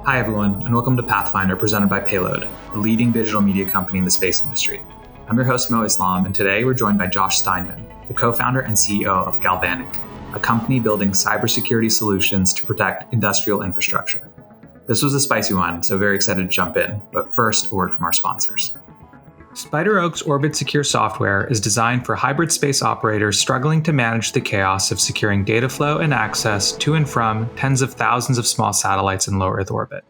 Hi everyone, and welcome to Pathfinder, presented by Payload, a leading digital media company in the space industry. I'm your host, Mo Islam, and today we're joined by Josh Steinman, the co-founder and CEO of Galvanick, a company building cybersecurity solutions to protect industrial infrastructure. This was a spicy one, so very excited to jump in, but first, a word from our sponsors. SpiderOak's Orbit Secure software is designed for hybrid space operators struggling to manage the chaos of securing data flow and access to and from tens of thousands of small satellites in low Earth orbit.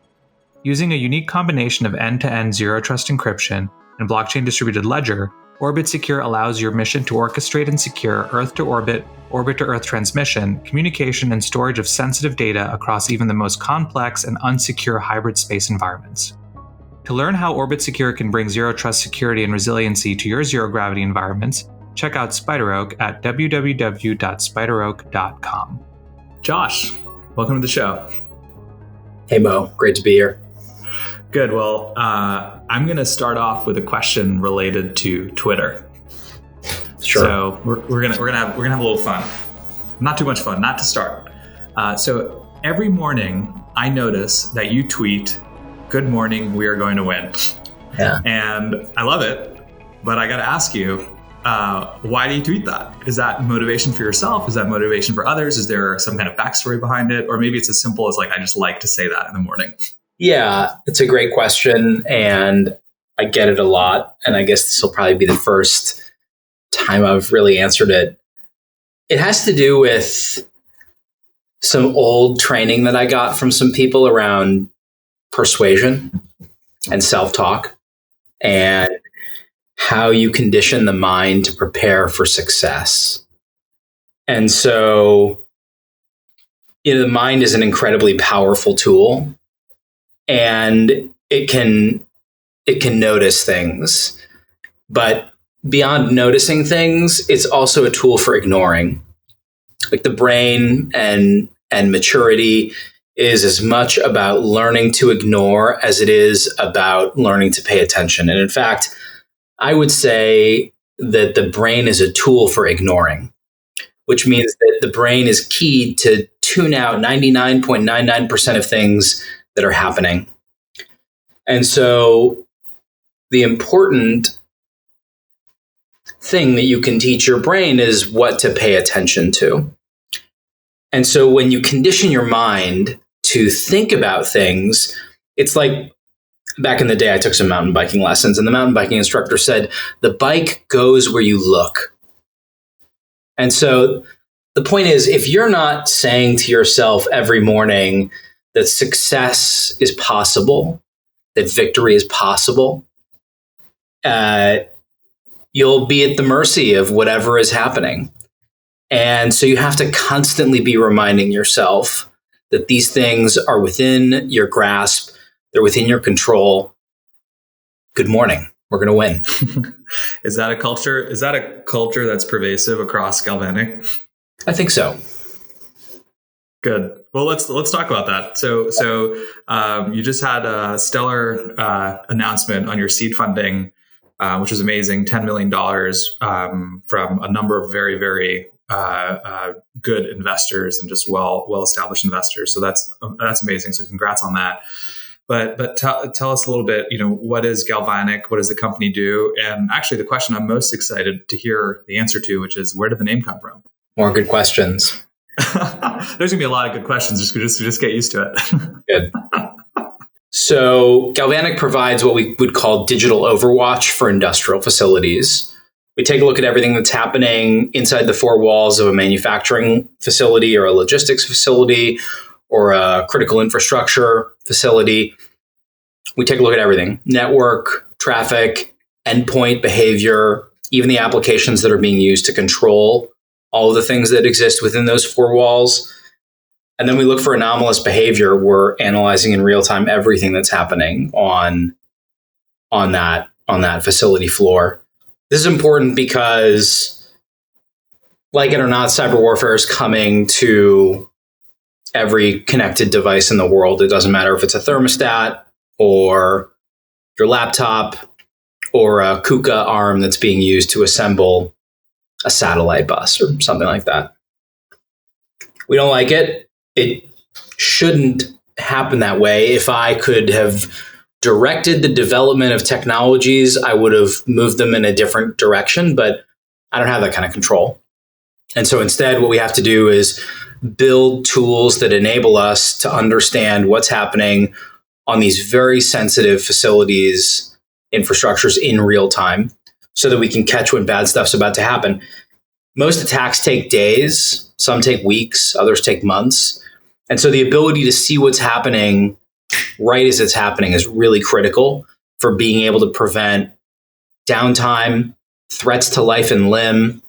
Using a unique combination of end-to-end zero-trust encryption and blockchain distributed ledger, Orbit Secure allows your mission to orchestrate and secure Earth-to-orbit, orbit-to-Earth transmission, communication, and storage of sensitive data across even the most complex and unsecure hybrid space environments. To learn how Orbit Secure can bring zero-trust security and resiliency to your zero-gravity environments, check out SpiderOak at www.spideroak.com. Josh, welcome to the show. Hey Mo, great to be here. Good. Well, I'm going to start off with a question related to Twitter. Sure. So we're gonna have a little fun. Not too much fun. Not to start. So every morning I notice that you tweet, "Good morning, we are going to win." Yeah. And I love it, but I got to ask you, why do you tweet that? Is that motivation for yourself? Is that motivation for others? Is there some kind of backstory behind it? Or maybe it's as simple as I just like to say that in the morning. Yeah, it's a great question. And I get it a lot. And I guess this will probably be the first time I've really answered it. It has to do with some old training that I got from some people around persuasion and self-talk and how you condition the mind to prepare for success. And so, the mind is an incredibly powerful tool, and it can notice things. But beyond noticing things, it's also a tool for ignoring. Like the brain and maturity is as much about learning to ignore as it is about learning to pay attention. And in fact, I would say that the brain is a tool for ignoring, which means that the brain is key to tune out 99.99% of things that are happening. And so the important thing that you can teach your brain is what to pay attention to. And so when you condition your mind to think about things, it's like back in the day, I took some mountain biking lessons, and the mountain biking instructor said, the bike goes where you look. And so the point is, if you're not saying to yourself every morning that success is possible, that victory is possible, you'll be at the mercy of whatever is happening. And so you have to constantly be reminding yourself that these things are within your grasp, they're within your control. Good morning. We're going to win. Is that a culture? Is that a culture that's pervasive across Galvanic? I think so. Good. Well, let's talk about that. So you just had a stellar announcement on your seed funding, which was amazing. $10 million from a number of very, very good investors and just well-established investors. So that's amazing. So congrats on that. But tell us a little bit, what is Galvanic? What does the company do? And actually the question I'm most excited to hear the answer to, which is, where did the name come from? More good questions. There's gonna be a lot of good questions. Just get used to it. Good. So Galvanic provides what we would call digital overwatch for industrial facilities. We take a look at everything that's happening inside the four walls of a manufacturing facility or a logistics facility or a critical infrastructure facility. We take a look at everything: network, traffic, endpoint behavior, even the applications that are being used to control all of the things that exist within those four walls. And then we look for anomalous behavior. We're analyzing in real time everything that's happening on that facility floor. This is important because, like it or not, cyber warfare is coming to every connected device in the world. It doesn't matter if it's a thermostat or your laptop or a KUKA arm that's being used to assemble a satellite bus or something like that. We don't like it. It shouldn't happen that way. If I could have directed the development of technologies, I would have moved them in a different direction, but I don't have that kind of control. And so instead, what we have to do is build tools that enable us to understand what's happening on these very sensitive facilities, infrastructures in real time, so that we can catch when bad stuff's about to happen. Most attacks take days, some take weeks, others take months. And so the ability to see what's happening right as it's happening is really critical for being able to prevent downtime, threats to life and limb,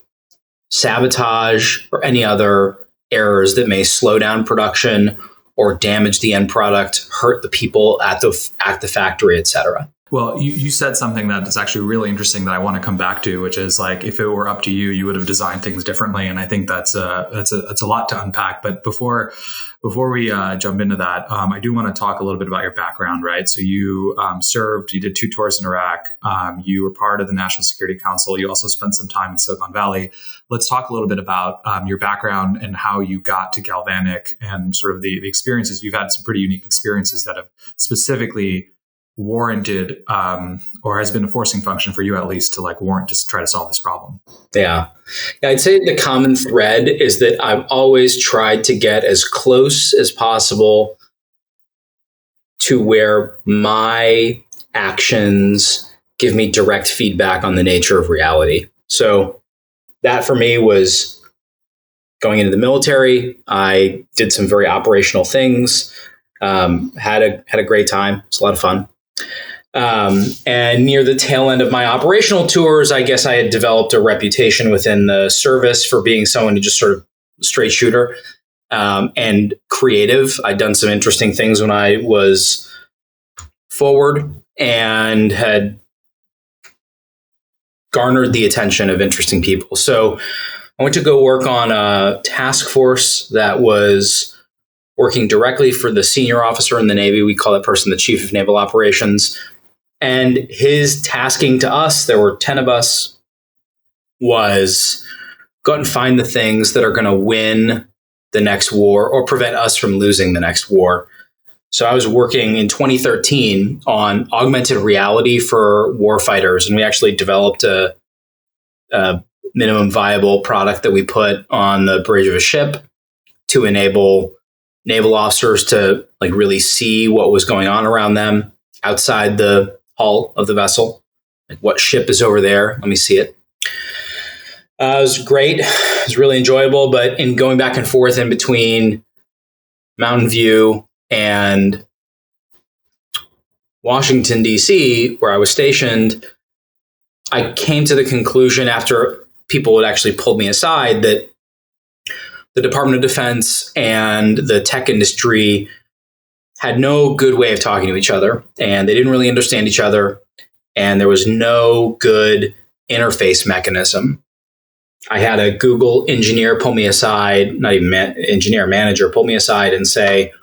sabotage, or any other errors that may slow down production or damage the end product, hurt the people at the factory, et cetera. Well, you said something that is actually really interesting that I want to come back to, which is like, if it were up to you, you would have designed things differently. And I think that's a lot to unpack. But before we jump into that, I do want to talk a little bit about your background, right? So you you did 2 tours in Iraq. You were part of the National Security Council. You also spent some time in Silicon Valley. Let's talk a little bit about your background and how you got to Galvanick and sort of the experiences. You've had some pretty unique experiences that have specifically warranted or has been a forcing function for you, at least, to warrant to try to solve this problem. Yeah, I'd say the common thread is that I've always tried to get as close as possible to where my actions give me direct feedback on the nature of reality. So that for me was going into the military. I did some very operational things, had a great time. It was a lot of fun. And near the tail end of my operational tours, I guess I had developed a reputation within the service for being someone who just sort of straight shooter and creative. I'd done some interesting things when I was forward and had garnered the attention of interesting people. So I went to go work on a task force that was working directly for the senior officer in the Navy. We call that person the Chief of Naval Operations. And his tasking to us, there were 10 of us, was go out and find the things that are going to win the next war or prevent us from losing the next war. So I was working in 2013 on augmented reality for warfighters, and we actually developed a minimum viable product that we put on the bridge of a ship to enable naval officers to really see what was going on around them outside the hull of the vessel. What ship is over there? Let me see it. It was great. It was really enjoyable. But in going back and forth in between Mountain View and Washington, D.C., where I was stationed, I came to the conclusion, after people had actually pulled me aside, that the Department of Defense and the tech industry had no good way of talking to each other, and they didn't really understand each other, and there was no good interface mechanism. I had a Google engineer pull me aside, not even engineer, manager, pull me aside and say,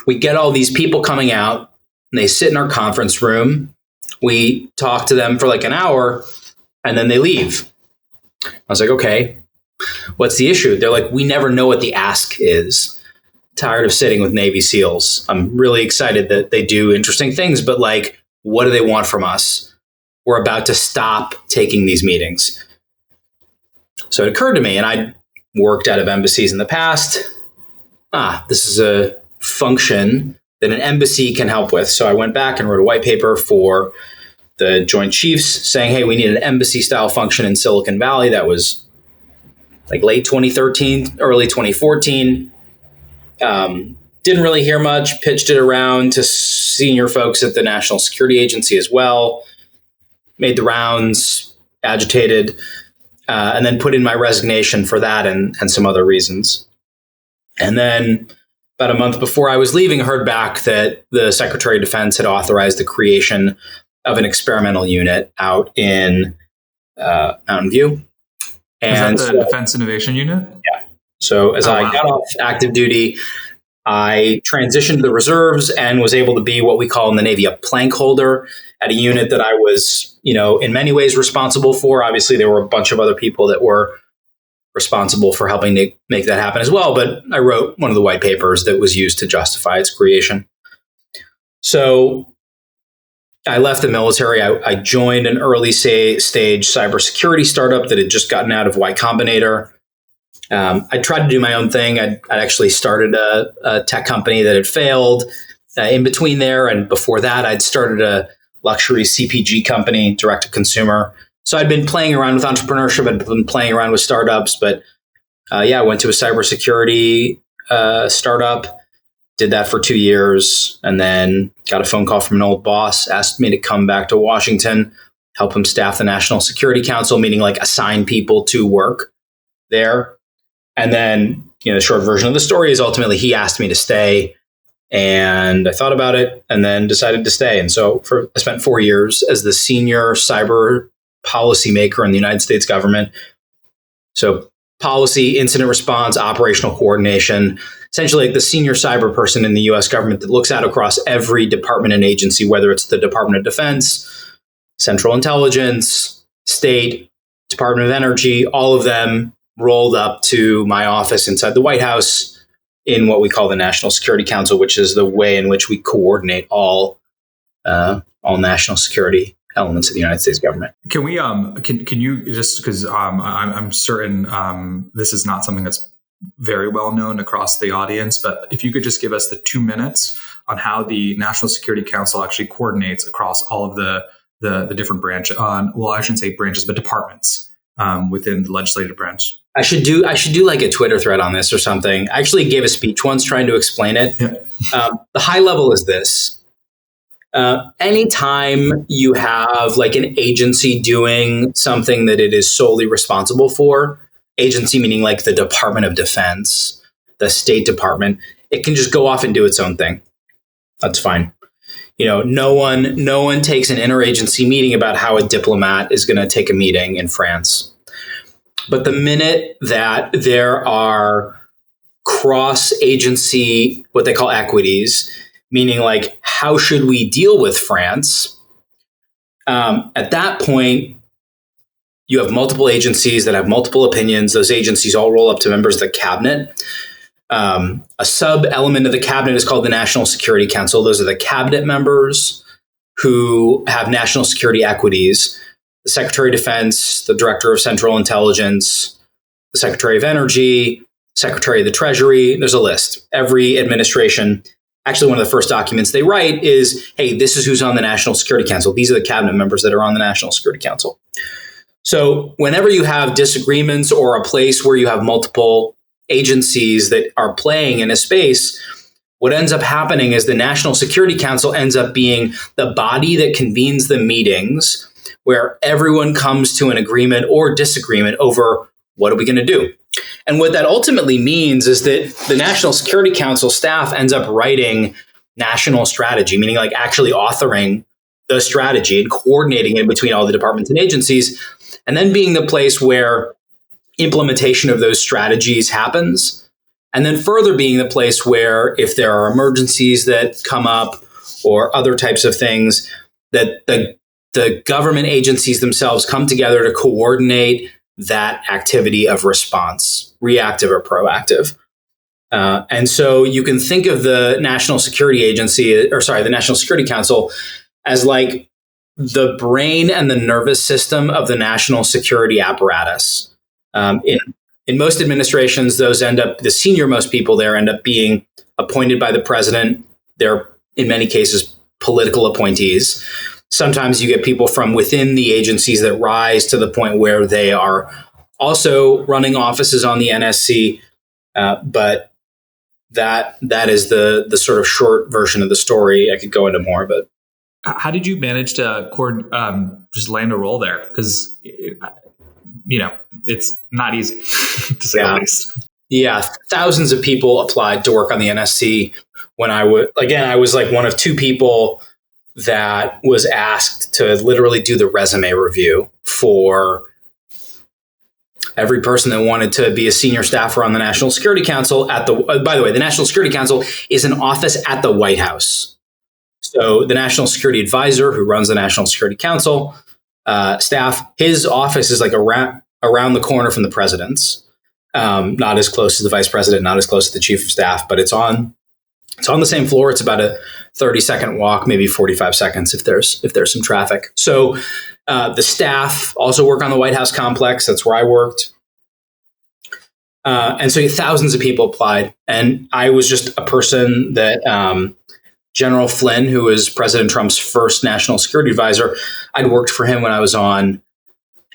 we get all these people coming out, and they sit in our conference room. We talk to them for an hour, and then they leave. I was like, okay, what's the issue? They're like, we never know what the ask is. Tired of sitting with Navy SEALs. I'm really excited that they do interesting things, but what do they want from us? We're about to stop taking these meetings. So it occurred to me, and I worked out of embassies in the past. This is a function that an embassy can help with. So I went back and wrote a white paper for the Joint Chiefs saying, hey, we need an embassy style function in Silicon Valley. That was late 2013, early 2014. Didn't really hear much, pitched it around to senior folks at the National Security Agency as well, made the rounds, agitated, and then put in my resignation for that and some other reasons. And then about a month before I was leaving, I heard back that the Secretary of Defense had authorized the creation of an experimental unit out in Mountain View. And is that the Defense Innovation Unit? Yeah. So as I got off active duty, I transitioned to the reserves and was able to be what we call in the Navy a plank holder at a unit that I was, in many ways responsible for. Obviously, there were a bunch of other people that were responsible for helping to make that happen as well. But I wrote one of the white papers that was used to justify its creation. So I left the military. I joined an early stage cybersecurity startup that had just gotten out of Y Combinator. I tried to do my own thing. I'd actually started a tech company that had failed in between there. And before that, I'd started a luxury CPG company, direct to consumer. So I'd been playing around with entrepreneurship. I'd been playing around with startups. But I went to a cybersecurity startup, did that for 2 years, and then got a phone call from an old boss, asked me to come back to Washington, help him staff the National Security Council, meaning like assign people to work there. And then, the short version of the story is ultimately he asked me to stay, and I thought about it and then decided to stay. And so I spent 4 years as the senior cyber policymaker in the United States government. So policy, incident response, operational coordination, essentially like the senior cyber person in the US government that looks out across every department and agency, whether it's the Department of Defense, Central Intelligence, State, Department of Energy, all of them rolled up to my office inside the White House in what we call the National Security Council, which is the way in which we coordinate all national security elements of the United States government. Can we can you just, because I'm certain this is not something that's very well known across the audience, but if you could just give us the 2 minutes on how the National Security Council actually coordinates across all of the different branches, I shouldn't say branches, but departments within the legislative branch. I should do like a Twitter thread on this or something. I actually gave a speech once trying to explain it. Yeah. The high level is this. Anytime you have like an agency doing something that it is solely responsible for, agency meaning like the Department of Defense, the State Department, it can just go off and do its own thing. That's fine. No one takes an interagency meeting about how a diplomat is going to take a meeting in France. But the minute that there are cross-agency, what they call equities, meaning like how should we deal with France, at that point, you have multiple agencies that have multiple opinions. Those agencies all roll up to members of the cabinet. A sub-element of the cabinet is called the National Security Council. Those are the cabinet members who have national security equities. The Secretary of Defense, the Director of Central Intelligence, the Secretary of Energy, Secretary of the Treasury. There's a list. Every administration, actually one of the first documents they write is, hey, this is who's on the National Security Council. These are the cabinet members that are on the National Security Council. So whenever you have disagreements or a place where you have multiple agencies that are playing in a space, what ends up happening is the National Security Council ends up being the body that convenes the meetings where everyone comes to an agreement or disagreement over what are we going to do. And what that ultimately means is that the National Security Council staff ends up writing national strategy, meaning like actually authoring the strategy and coordinating it between all the departments and agencies, and then being the place where implementation of those strategies happens. And then further being the place where if there are emergencies that come up or other types of things, that the government agencies themselves come together to coordinate that activity of response, reactive or proactive. And so you can think of the National Security the National Security Council as like the brain and the nervous system of the national security apparatus. In most administrations, the senior most people there end up being appointed by the president. They're, in many cases, political appointees. Sometimes you get people from within the agencies that rise to the point where they are also running offices on the NSC. But that is the sort of short version of the story. I could go into more, but how did you manage to just land a role there? Because it's not easy to say the least. Yeah, thousands of people applied to work on the NSC. When I was like one of two people that was asked to literally do the resume review for every person that wanted to be a senior staffer on the National Security Council. By the way, the National Security Council is an office at the White House. So the National Security Advisor, who runs the National Security Council staff, his office is like around the corner from the president's. Not as close as the vice president, not as close to the chief of staff, but it's on the same floor. It's about a 30-second walk, maybe 45 seconds if there's some traffic. So the staff also work on the White House complex. That's where I worked. And so thousands of people applied. And I was just a person that General Flynn, who was President Trump's first national security advisor, I'd worked for him when I was on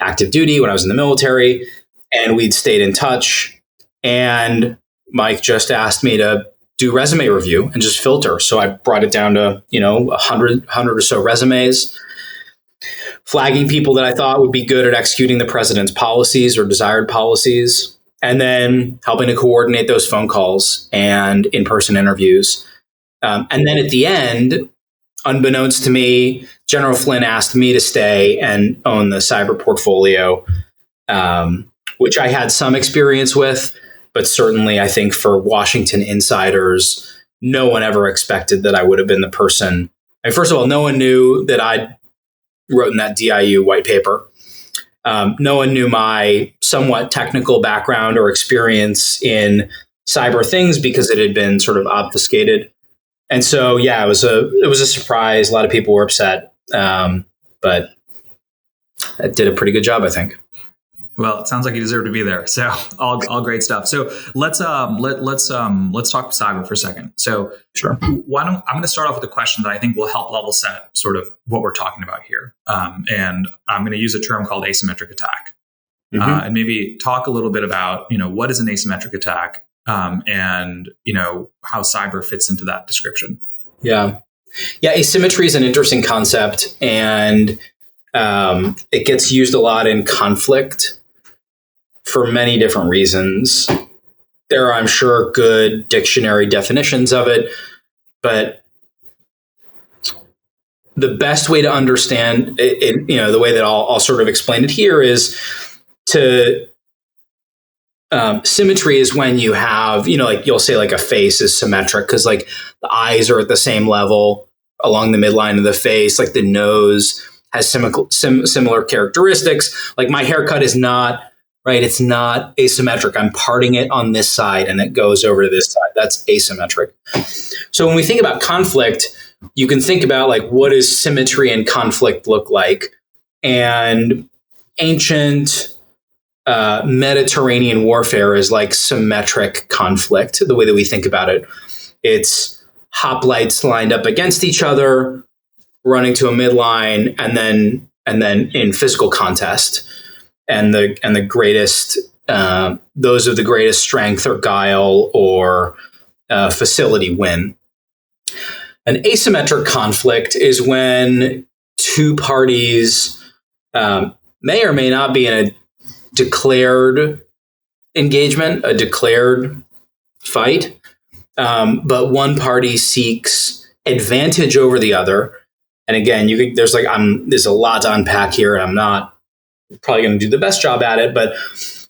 active duty, when I was in the military, and we'd stayed in touch. And Mike just asked me to do resume review and just filter. So I brought it down to, 100 or so resumes, flagging people that I thought would be good at executing the president's policies or desired policies, and then helping to coordinate those phone calls and in-person interviews. And then at the end, unbeknownst to me, General Flynn asked me to stay and own the cyber portfolio, which I had some experience with, but certainly I think for Washington insiders, no one ever expected that I would have been the person. I mean, first of all, no one knew that I wrote in that DIU white paper. No one knew my somewhat technical background or experience in cyber things because it had been sort of obfuscated. And so, yeah, it was a surprise. A lot of people were upset, but I did a pretty good job, I think. Well, it sounds like you deserve to be there. So all great stuff. So let's talk cyber for a second. So sure. I'm going to start off with a question that I think will help level set sort of what we're talking about here. And I'm going to use a term called asymmetric attack, and maybe talk a little bit about what is an asymmetric attack, and how cyber fits into that description. Yeah, asymmetry is an interesting concept, and it gets used a lot in conflict for many different reasons. There are, I'm sure, good dictionary definitions of it, but the best way to understand it, the way that I'll sort of explain it here is to symmetry is when you have, like you'll say like a face is symmetric because like the eyes are at the same level along the midline of the face, like the nose has similar characteristics. Like my haircut is not, right? It's not asymmetric. I'm parting it on this side and it goes over to this side. That's asymmetric. So when we think about conflict, you can think about like, what does symmetry and conflict look like? And ancient Mediterranean warfare is like symmetric conflict, the way that we think about it. It's hoplites lined up against each other, running to a midline, and then in physical contest. And the greatest, those of the greatest strength or guile or facility win. An asymmetric conflict is when two parties may or may not be in a declared engagement, a declared fight, but one party seeks advantage over the other. And again, there's a lot to unpack here, and I'm not probably going to do the best job at it, but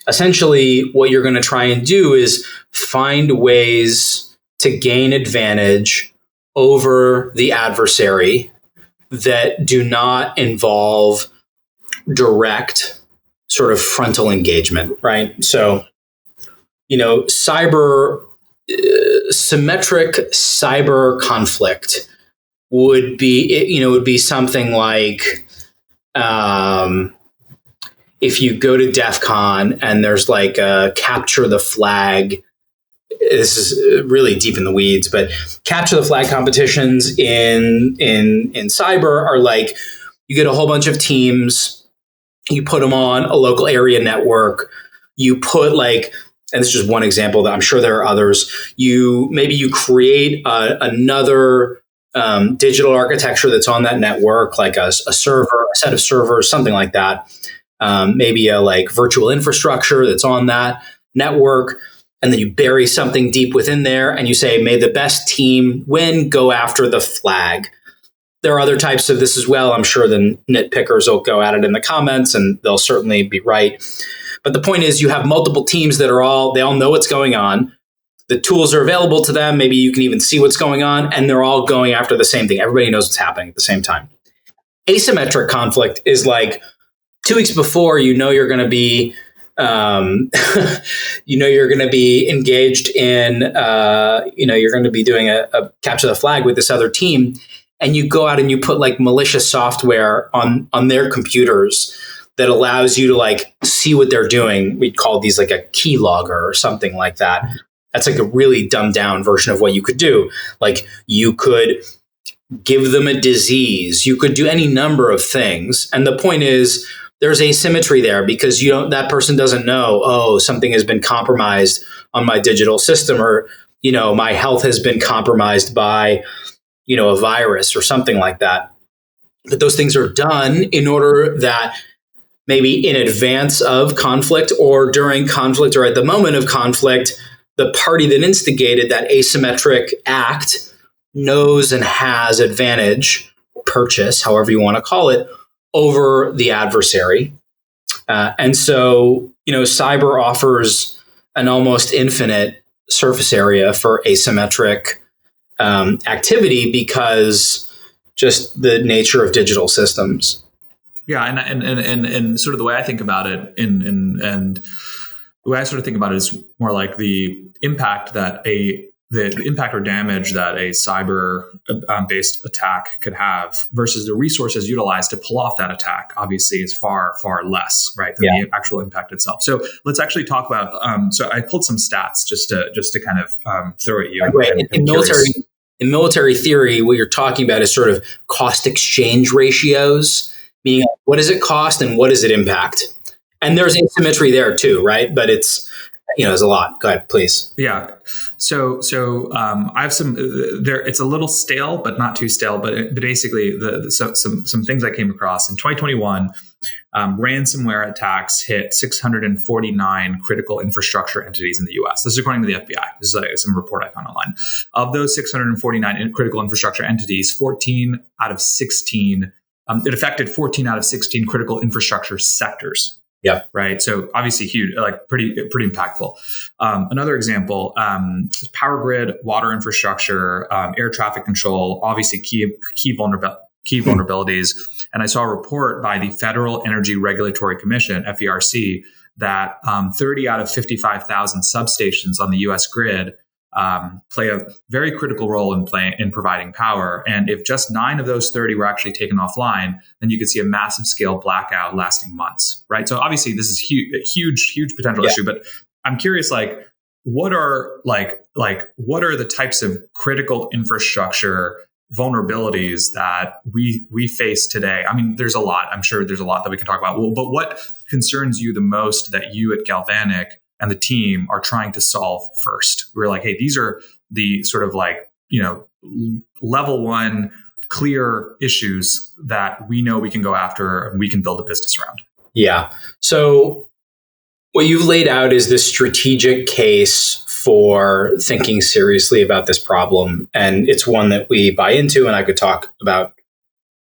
essentially what you're going to try and do is find ways to gain advantage over the adversary that do not involve direct sort of frontal engagement, right? So, symmetric cyber conflict would be something like, if you go to DEF CON and there's like a capture the flag, this is really deep in the weeds, but capture the flag competitions in cyber are like, you get a whole bunch of teams, you put them on a local area network, you put like, and this is just one example that I'm sure there are others, you create another digital architecture that's on that network, like a server, a set of servers, something like that. Maybe a like virtual infrastructure that's on that network. And then you bury something deep within there and you say, may the best team win, go after the flag. There are other types of this as well. I'm sure the nitpickers will go at it in the comments and they'll certainly be right. But the point is you have multiple teams that they all know what's going on. The tools are available to them. Maybe you can even see what's going on and they're all going after the same thing. Everybody knows what's happening at the same time. Asymmetric conflict is like 2 weeks before, you're going to be You're going to be engaged in, you're going to be doing a capture the flag with this other team, and you go out and you put like malicious software on their computers that allows you to like see what they're doing. We'd call these like a key logger or something like that. That's like a really dumbed down version of what you could do. Like you could give them a disease. You could do any number of things. And the point is there's asymmetry there because that person doesn't know, oh, something has been compromised on my digital system, or, my health has been compromised by, a virus or something like that. But those things are done in order that maybe in advance of conflict or during conflict or at the moment of conflict, the party that instigated that asymmetric act knows and has advantage, purchase, however you want to call it, over the adversary. And so, cyber offers an almost infinite surface area for asymmetric activity because just the nature of digital systems. Yeah, and sort of the way I think about it, and the way I sort of think about it is more like the impact or damage that a cyber based attack could have versus the resources utilized to pull off that attack. Obviously, is far less, right, than the actual impact itself. So let's actually talk about. So I pulled some stats just to kind of throw at you. Right. In military theory, what you're talking about is sort of cost exchange ratios. Meaning, what does it cost and what does it impact? And there's asymmetry there too, right? But it's, there's a lot. Go ahead, please. Yeah. So I have some there. It's a little stale, but not too stale. But basically, some things I came across in 2021. Ransomware attacks hit 649 critical infrastructure entities in the U.S. This is according to the FBI. This is some report I found online. Of those 649 critical infrastructure entities, 14 out of 16. It affected 14 out of 16 critical infrastructure sectors. Yeah. Right. So obviously huge, like pretty impactful. Another example, power grid, water infrastructure, air traffic control, obviously key vulnerabilities. And I saw a report by the Federal Energy Regulatory Commission, FERC, that 30 out of 55,000 substations on the U.S. grid play a very critical role in providing power. And if just 9 of those 30 were actually taken offline, then you could see a massive scale blackout lasting months, right? So obviously this is a huge potential issue, but I'm curious, like, what are the types of critical infrastructure vulnerabilities that we face today? I mean, there's a lot. I'm sure there's a lot that we can talk about. Well, but what concerns you the most that you at Galvanick and the team are trying to solve first? We're like, hey, these are the sort of like, level 1 clear issues that we know we can go after and we can build a business around. Yeah. So what you've laid out is this strategic case for thinking seriously about this problem. And it's one that we buy into and I could talk about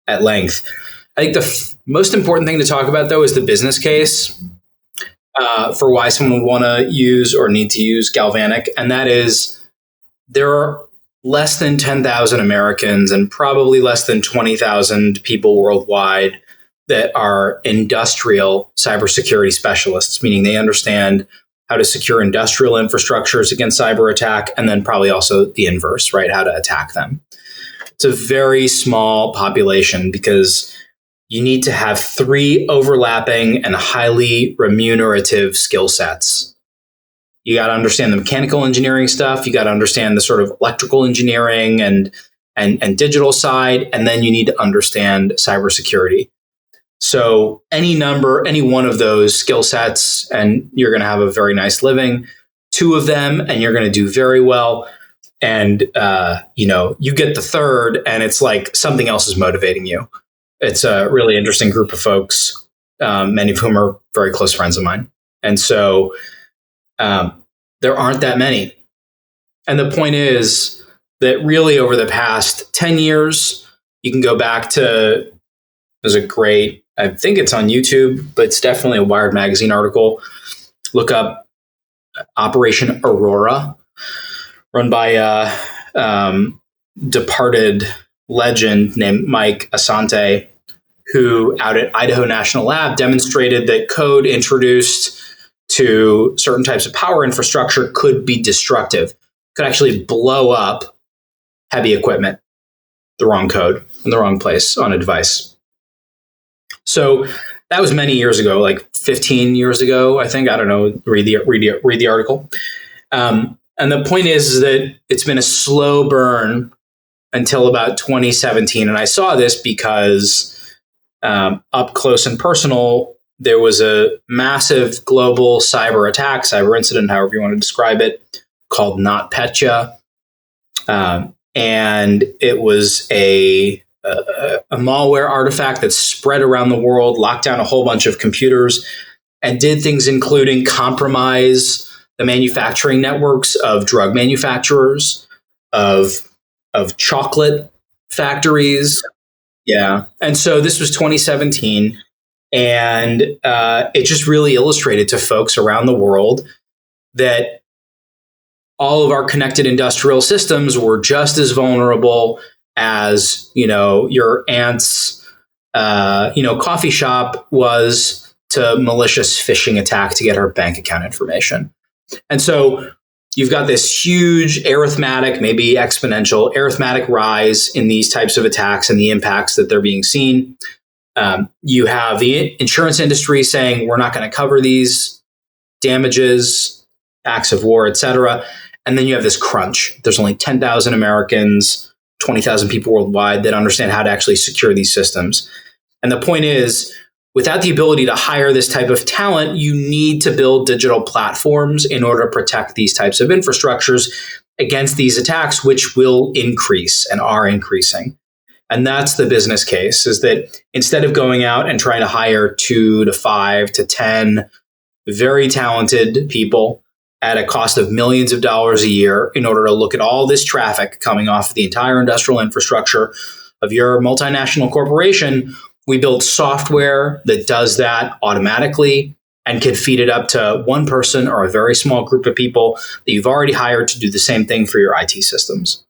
at length. I think the most important thing to talk about, though, is the business case for why someone would want to use or need to use Galvanick. And that is, there are less than 10,000 Americans and probably less than 20,000 people worldwide that are industrial cybersecurity specialists, meaning they understand how to secure industrial infrastructures against cyber attack, and then probably also the inverse, right? How to attack them. It's a very small population because you need to have 3 overlapping and highly remunerative skill sets. You got to understand the mechanical engineering stuff. You got to understand the sort of electrical engineering and digital side. And then you need to understand cybersecurity. So any one of those skill sets, and you're going to have a very nice living. 2 of them, and you're going to do very well. And, you get the third, and it's like something else is motivating you. It's a really interesting group of folks, many of whom are very close friends of mine. And so there aren't that many. And the point is that really over the past 10 years, you can go back to, there's a great, I think it's on YouTube, but it's definitely a Wired magazine article. Look up Operation Aurora, run by a departed legend named Mike Asante, who out at Idaho National Lab demonstrated that code introduced to certain types of power infrastructure could be destructive, could actually blow up heavy equipment, the wrong code in the wrong place on a device. So that was many years ago, like 15 years ago, I think. I don't know. Read the article. And the point is that it's been a slow burn until about 2017. And I saw this because up close and personal, there was a massive global cyber attack, cyber incident, however you want to describe it, called NotPetya. And it was a malware artifact that spread around the world, locked down a whole bunch of computers, and did things including compromise the manufacturing networks of drug manufacturers, of chocolate factories. Yeah. And so this was 2017. And it just really illustrated to folks around the world that all of our connected industrial systems were just as vulnerable as, your aunt's, coffee shop was to malicious phishing attack to get her bank account information. And so you've got this huge arithmetic, maybe exponential arithmetic rise in these types of attacks and the impacts that they're being seen. You have the insurance industry saying we're not going to cover these damages, acts of war, et cetera. And then you have this crunch. There's only 10,000 Americans, 20,000 people worldwide that understand how to actually secure these systems. And the point is, without the ability to hire this type of talent, you need to build digital platforms in order to protect these types of infrastructures against these attacks, which will increase and are increasing. And that's the business case, is that instead of going out and trying to hire 2 to 5 to 10 very talented people at a cost of millions of dollars a year in order to look at all this traffic coming off the entire industrial infrastructure of your multinational corporation, we build software that does that automatically and can feed it up to one person or a very small group of people that you've already hired to do the same thing for your IT systems.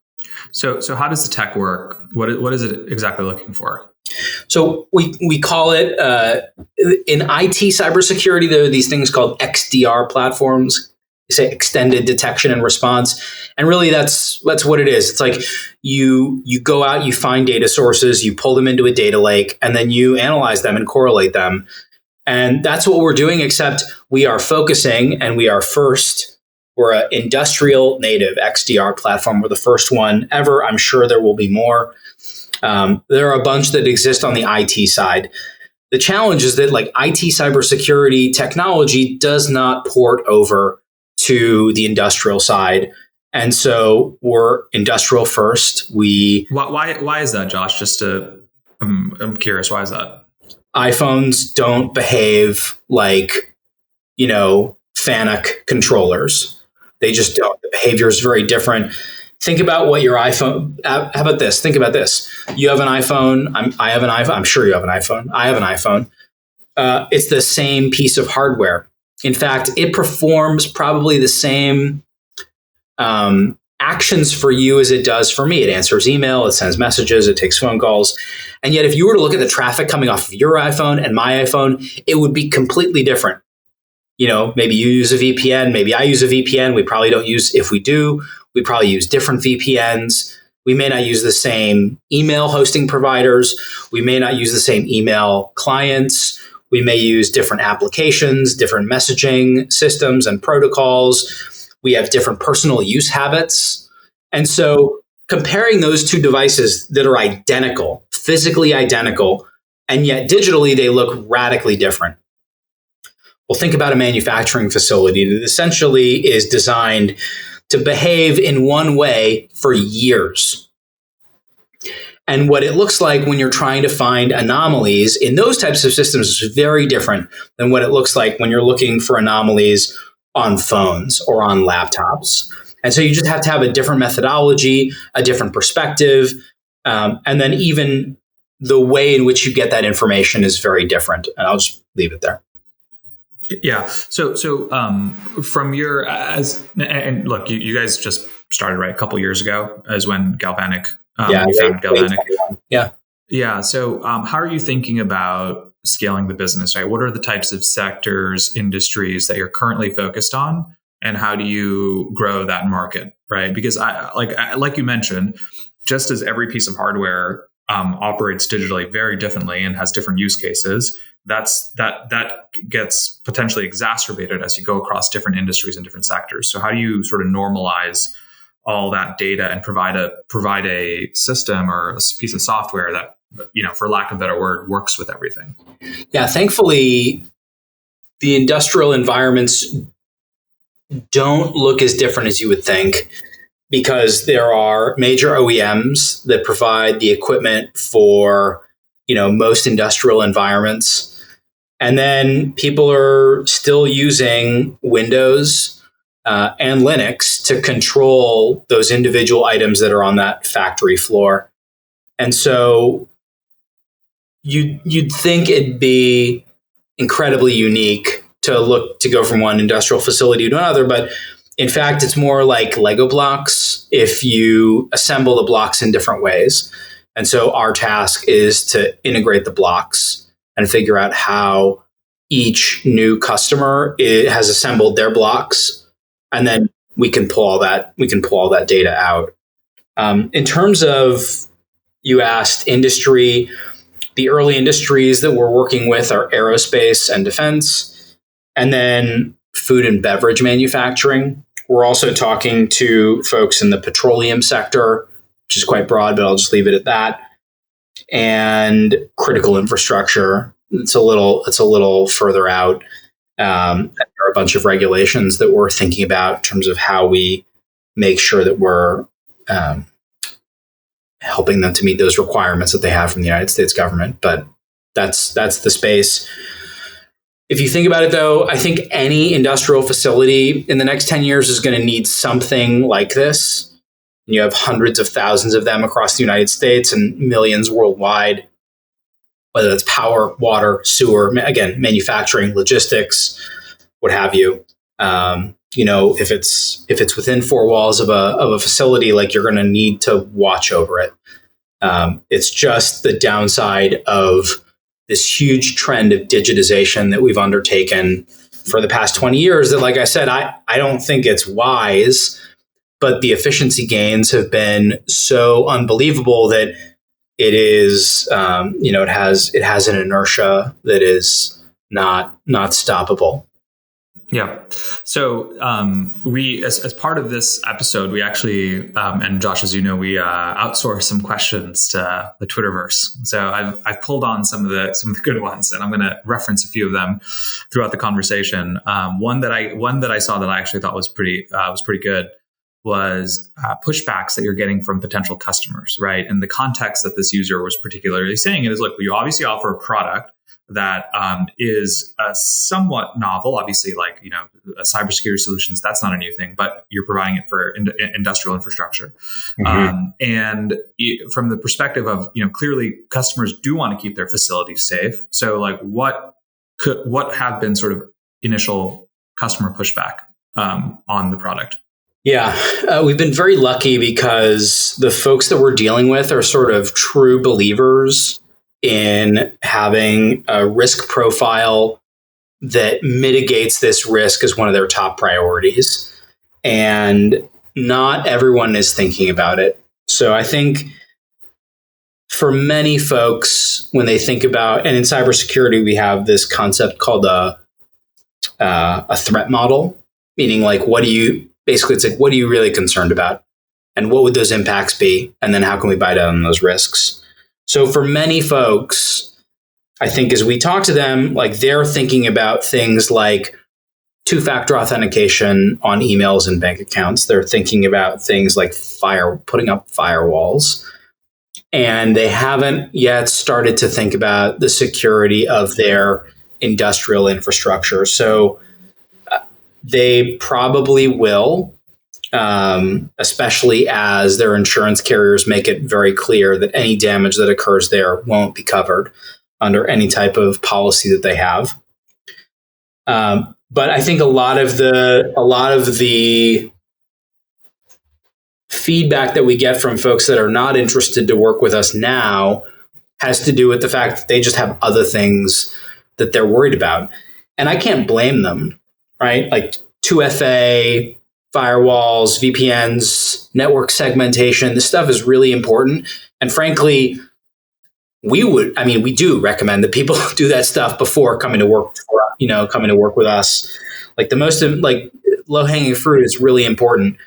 So how does the tech work? What is it exactly looking for? So we call it, in IT cybersecurity, there are these things called XDR platforms. They say extended detection and response. And really that's what it is. It's like you go out, you find data sources, you pull them into a data lake, and then you analyze them and correlate them. And that's what we're doing, except we are focusing and we're an industrial native XDR platform. We're the first one ever. I'm sure there will be more. There are a bunch that exist on the IT side. The challenge is that like IT cybersecurity technology does not port over to the industrial side. And so we're industrial first. Why is that, Josh? I'm curious. Why is that? iPhones don't behave like, FANUC controllers. They just don't. The behavior is very different. Think about what your iPhone. How about this? Think about this. You have an iPhone. I have an iPhone. I'm sure you have an iPhone. I have an iPhone. It's the same piece of hardware. In fact, it performs probably the same actions for you as it does for me. It answers email, it sends messages, it takes phone calls. And yet, if you were to look at the traffic coming off of your iPhone and my iPhone, it would be completely different. Maybe you use a VPN, maybe I use a VPN. We probably don't use, if we do, we probably use different VPNs. We may not use the same email hosting providers. We may not use the same email clients. We may use different applications, different messaging systems and protocols. We have different personal use habits. And so comparing those two devices that are identical, physically identical, and yet digitally they look radically different. Well, think about a manufacturing facility that essentially is designed to behave in one way for years. And what it looks like when you're trying to find anomalies in those types of systems is very different than what it looks like when you're looking for anomalies on phones or on laptops. And so you just have to have a different methodology, a different perspective, and then even the way in which you get that information is very different. And I'll just leave it there. Yeah. So from your and look, you guys just started right a couple years ago, as when Galvanick. You founded Galvanick. Yeah. Yeah. So how are you thinking about scaling the business, right? What are the types of sectors, industries that you're currently focused on, and how do you grow that market, right? Because like you mentioned, just as every piece of hardware operates digitally very differently and has different use cases, that gets potentially exacerbated as you go across different industries and different sectors. So how do you sort of normalize all that data and provide a system or a piece of software that, for lack of a better word, works with everything? Yeah, thankfully, the industrial environments don't look as different as you would think, because there are major OEMs that provide the equipment for, most industrial environments. And then people are still using Windows and Linux to control those individual items that are on that factory floor. And so you'd think it'd be incredibly unique to go from one industrial facility to another, but in fact, it's more like Lego blocks if you assemble the blocks in different ways. And so our task is to integrate the blocks and figure out how each new customer has assembled their blocks, and then we can pull all that data out. In terms of, you asked industry, the early industries that we're working with are aerospace and defense, and then food and beverage manufacturing. We're also talking to folks in the petroleum sector, which is quite broad, but I'll just leave it at that. And critical infrastructure. It's a little further out. There are a bunch of regulations that we're thinking about in terms of how we make sure that we're helping them to meet those requirements that they have from the United States government. But that's the space. If you think about it, though, I think any industrial facility in the next 10 years is going to need something like this. You have hundreds of thousands of them across the United States and millions worldwide, whether that's power, water, sewer, again, manufacturing, logistics, what have you. If it's within four walls of a facility, like, you're going to need to watch over it. It's just the downside of this huge trend of digitization that we've undertaken for the past 20 years that, like I said, I don't think it's wise, but the efficiency gains have been so unbelievable that it is, it has an inertia that is not stoppable. Yeah. So we, as part of this episode, we actually, and Josh, as you know, we outsource some questions to the Twitterverse. So I've pulled on some of the good ones, and I'm going to reference a few of them throughout the conversation. One that I saw that I actually thought was pretty good was pushbacks that you're getting from potential customers, right? And the context that this user was particularly saying it is, look, you obviously offer a product that is somewhat novel, obviously, like, cybersecurity solutions, that's not a new thing, but you're providing it for industrial infrastructure. Mm-hmm. And from the perspective of, clearly customers do want to keep their facilities safe. So, like, what have been sort of initial customer pushback on the product? Yeah, we've been very lucky because the folks that we're dealing with are sort of true believers in having a risk profile that mitigates this risk as one of their top priorities. And not everyone is thinking about it. So I think for many folks, when they think about, and in cybersecurity, we have this concept called a threat model, meaning, like, what are you really concerned about? And what would those impacts be? And then how can we buy down on those risks? So for many folks, I think as we talk to them, like, they're thinking about things like two-factor authentication on emails and bank accounts. They're thinking about things like putting up firewalls. And they haven't yet started to think about the security of their industrial infrastructure. So they probably will, especially as their insurance carriers make it very clear that any damage that occurs there won't be covered under any type of policy that they have. But I think a lot of the feedback that we get from folks that are not interested to work with us now has to do with the fact that they just have other things that they're worried about. And I can't blame them, right? Like 2FA, firewalls, VPNs, network segmentation, this stuff is really important. And frankly, we do recommend that people do that stuff before coming to work with us. Like the most low-hanging fruit is really important.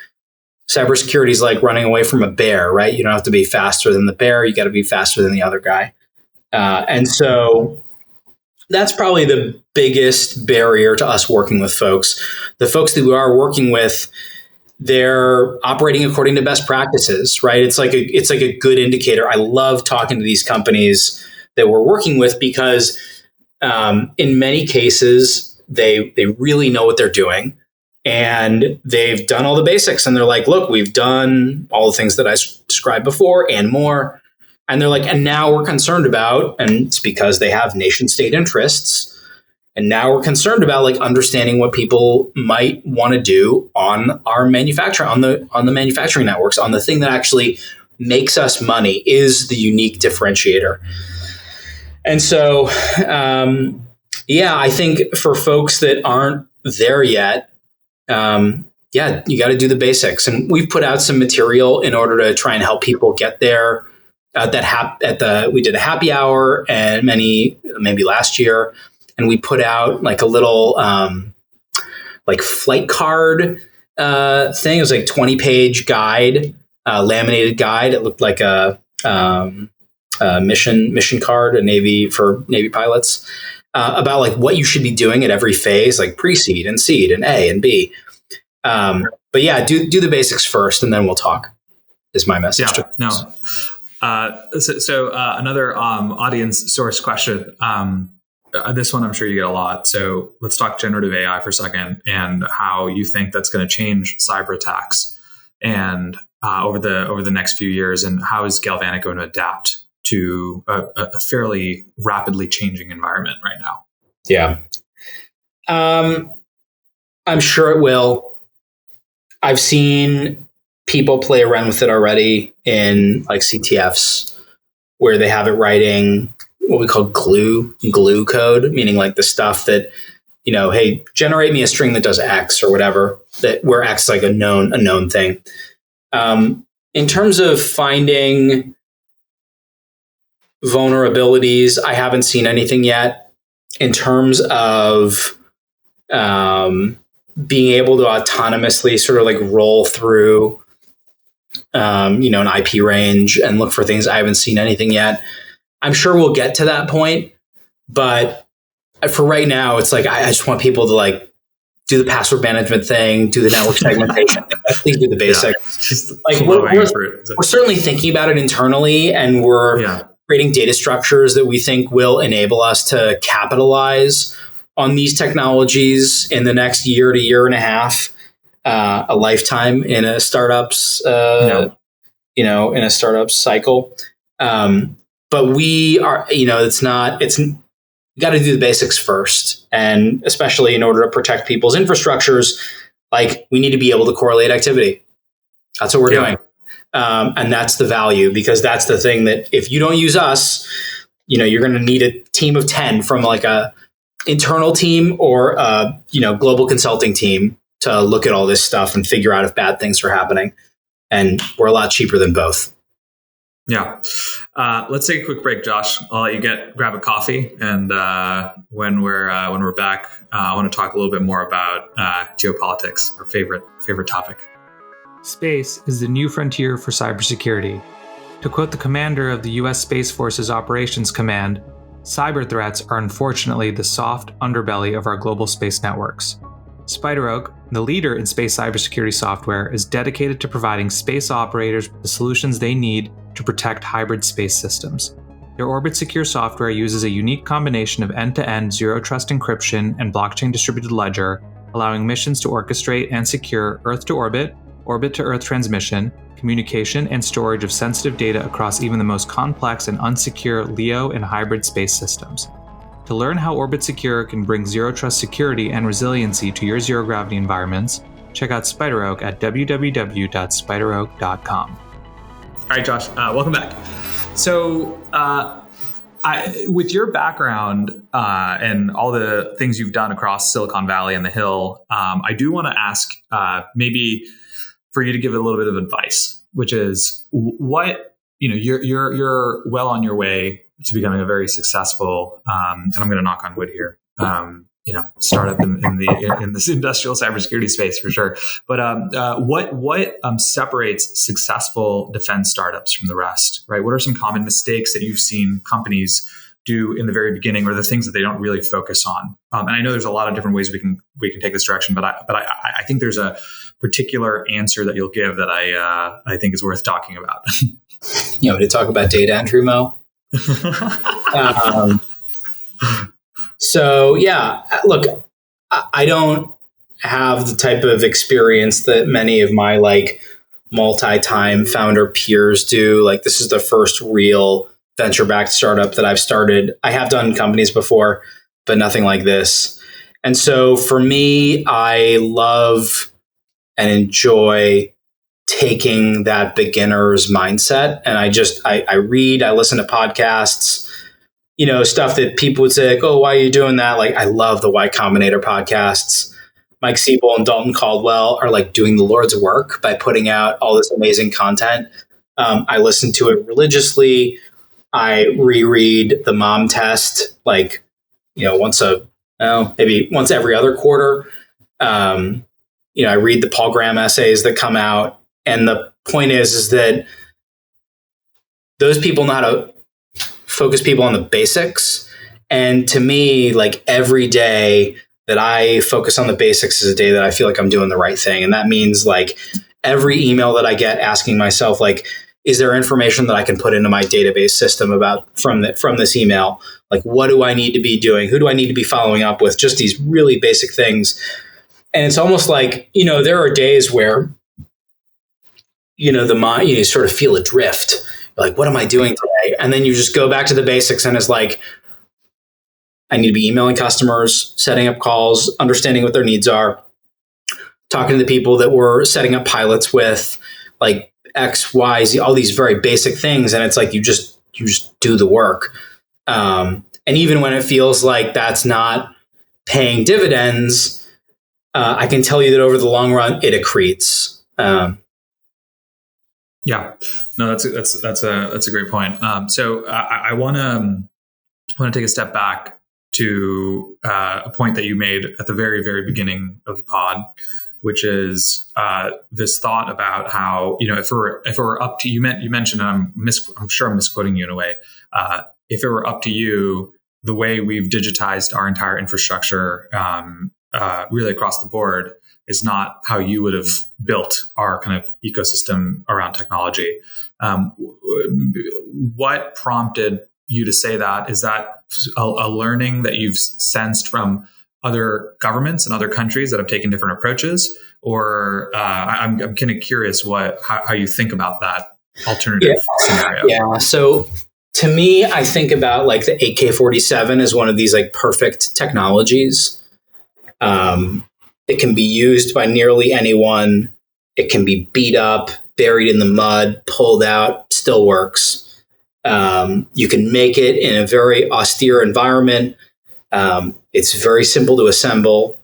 Cybersecurity is like running away from a bear, right? You don't have to be faster than the bear. You got to be faster than the other guy. And so that's probably the biggest barrier to us working with folks. The folks that we are working with, they're operating according to best practices, right? It's like a good indicator. I love talking to these companies that we're working with because in many cases, they really know what they're doing. And they've done all the basics, and they're like, look, we've done all the things that I described before and more. And they're like, and now we're concerned about, and it's because they have nation state interests. And now we're concerned about like understanding what people might want to do on our manufacturing, on the manufacturing networks, on the thing that actually makes us money, is the unique differentiator. And so, I think for folks that aren't there yet, you got to do the basics. And we've put out some material in order to try and help people get there. We did a happy hour and maybe last year, and we put out like a little like flight card thing. It was like 20-page guide, laminated guide. It looked like a mission card, for Navy pilots. About like what you should be doing at every phase, like pre-seed and seed and A and B. But yeah, do the basics first, and then we'll talk. Is my message. Yeah, no. So another audience source question. This one I'm sure you get a lot. So let's talk generative AI for a second, and how you think that's going to change cyber attacks, and over the next few years, and how is Galvanick going to adapt to a fairly rapidly changing environment right now? Yeah. I'm sure it will. I've seen people play around with it already in like CTFs, where they have it writing what we call glue code, meaning like the stuff that, hey, generate me a string that does X or whatever, where X is like a known thing. In terms of finding vulnerabilities, I haven't seen anything yet. In terms of being able to autonomously sort of like roll through, an IP range and look for things, I haven't seen anything yet. I'm sure we'll get to that point, but for right now, it's like I just want people to like do the password management thing, do the network segmentation. Please do the basics. Yeah, we're certainly thinking about it internally, and we're creating data structures that we think will enable us to capitalize on these technologies in the next year to year and a half, a lifetime in a startup's, in a startup cycle. But we are, you got to do the basics first. And especially in order to protect people's infrastructures, like we need to be able to correlate activity. That's what we're doing. And that's the value, because that's the thing that if you don't use us, you're going to need a team of 10 from like a internal team or a, global consulting team to look at all this stuff and figure out if bad things are happening. And we're a lot cheaper than both. Yeah. Let's take a quick break, Josh. I'll let you grab a coffee. And when we're back, I want to talk a little bit more about geopolitics, our favorite topic. Space is the new frontier for cybersecurity. To quote the commander of the U.S. Space Force's Operations Command, cyber threats are unfortunately the soft underbelly of our global space networks. SpiderOak, the leader in space cybersecurity software, is dedicated to providing space operators with the solutions they need to protect hybrid space systems. Their Orbit Secure software uses a unique combination of end-to-end zero-trust encryption and blockchain distributed ledger, allowing missions to orchestrate and secure Earth-to-orbit, orbit-to-Earth transmission, communication, and storage of sensitive data across even the most complex and unsecure LEO and hybrid space systems. To learn how Orbit Secure can bring zero-trust security and resiliency to your zero-gravity environments, check out SpiderOak at www.spideroak.com. All right, Josh, welcome back. So with your background and all the things you've done across Silicon Valley and the Hill, I do want to ask maybe for you to give a little bit of advice, which is what, you're well on your way to becoming a very successful, and I'm going to knock on wood here, startup in this industrial cybersecurity space for sure. But what separates successful defense startups from the rest, right? What are some common mistakes that you've seen companies do in the very beginning, or the things that they don't really focus on? And I know there's a lot of different ways we can take this direction, but I think there's a particular answer that you'll give that I think is worth talking about. You know, to talk about data entry, Mo. So yeah, look, I don't have the type of experience that many of my multi-time founder peers do. Like, this is the first real venture-backed startup that I've started. I have done companies before, but nothing like this. And so for me, I love and enjoy taking that beginner's mindset. And I read, I listen to podcasts, stuff that people would say, oh, why are you doing that? Like, I love the Y Combinator podcasts. Mike Siebel and Dalton Caldwell are doing the Lord's work by putting out all this amazing content. I listen to it religiously. I reread the Mom Test, maybe once every other quarter. I read the Paul Graham essays that come out. And the point is that those people know how to focus people on the basics. And to me, every day that I focus on the basics is a day that I feel like I'm doing the right thing. And that means every email that I get asking myself, is there information that I can put into my database system from this email? What do I need to be doing? Who do I need to be following up with? Just these really basic things. And it's almost there are days where, the mind, you sort of feel adrift. What am I doing today? And then you just go back to the basics, and it's I need to be emailing customers, setting up calls, understanding what their needs are, talking to the people that we're setting up pilots with, X, Y, Z, all these very basic things. And it's you just do the work. And even when it feels like that's not paying dividends, I can tell you that over the long run, it accretes. Yeah, no, that's a great point. So I want to take a step back to a point that you made at the very, very beginning of the pod, which is this thought about how, if it were up to you, mentioned, and I'm sure I'm misquoting you in a way. If it were up to you, the way we've digitized our entire infrastructure, really across the board, is not how you would have built our kind of ecosystem around technology. What prompted you to say that? Is that a learning that you've sensed from other governments and other countries that have taken different approaches? Or I'm kind of curious how you think about that alternative scenario. Yeah. So to me, I think about the AK-47 as one of these perfect technologies. It can be used by nearly anyone. It can be beat up, buried in the mud, pulled out, still works. You can make it in a very austere environment. It's very simple to assemble,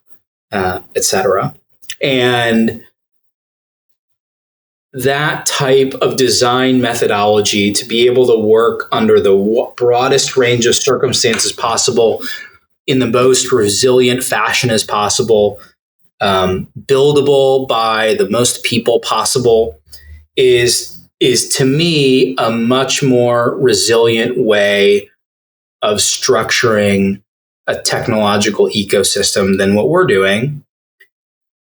etc. And that type of design methodology to be able to work under the broadest range of circumstances possible in the most resilient fashion as possible, buildable by the most people possible, is to me a much more resilient way of structuring a technological ecosystem than what we're doing,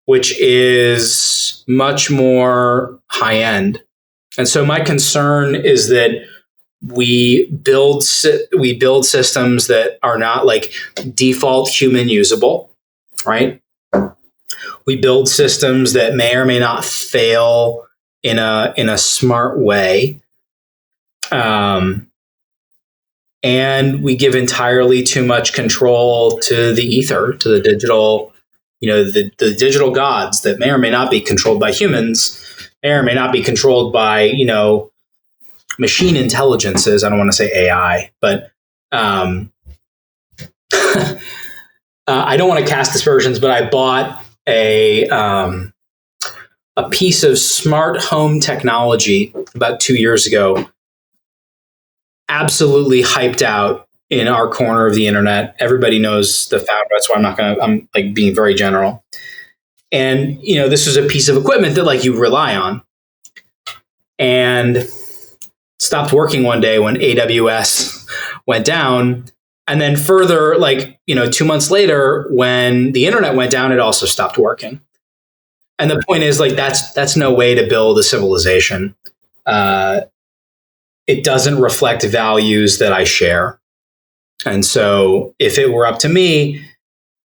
which is much more high end. And so my concern is that we build systems that are not default human usable, right? We build systems that may or may not fail in a smart way. And we give entirely too much control to the ether, to the digital, the digital gods that may or may not be controlled by humans, may or may not be controlled by, machine intelligences. I don't want to say AI, but Um, I don't want to cast aspersions, but I bought a piece of smart home technology about 2 years ago, absolutely hyped out in our corner of the internet. Everybody knows the founder. That's why I'm like being very general. And, this was a piece of equipment that like you rely on, and stopped working one day when AWS went down. And then further, 2 months later, when the internet went down, it also stopped working. And the point is, that's no way to build a civilization. It doesn't reflect values that I share. And so if it were up to me,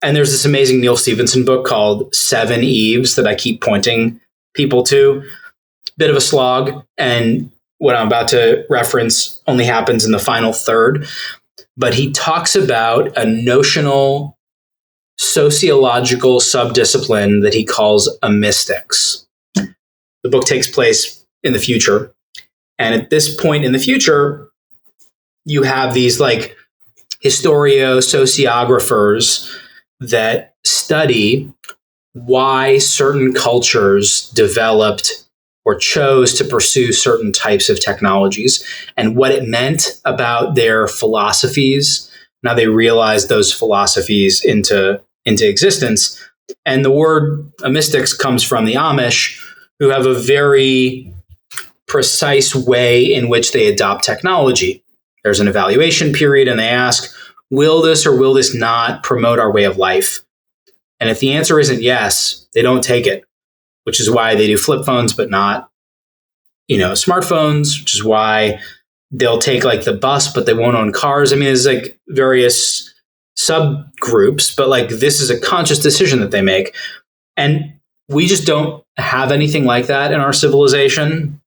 and there's this amazing Neil Stephenson book called 7 Eves that I keep pointing people to, bit of a slog. And what I'm about to reference only happens in the final third. But he talks about a notional sociological subdiscipline that he calls amistics. The book takes place in the future. And at this point in the future, you have these historio-sociographers that study why certain cultures developed or chose to pursue certain types of technologies and what it meant about their philosophies. Now they realize those philosophies into existence. And the word amistics comes from the Amish, who have a very precise way in which they adopt technology. There's an evaluation period and they ask, will this or will this not promote our way of life? And if the answer isn't yes, they don't take it, which is why they do flip phones, but not, smartphones, which is why they'll take the bus, but they won't own cars. I mean, there's various subgroups, but this is a conscious decision that they make. And we just don't have anything like that in our civilization.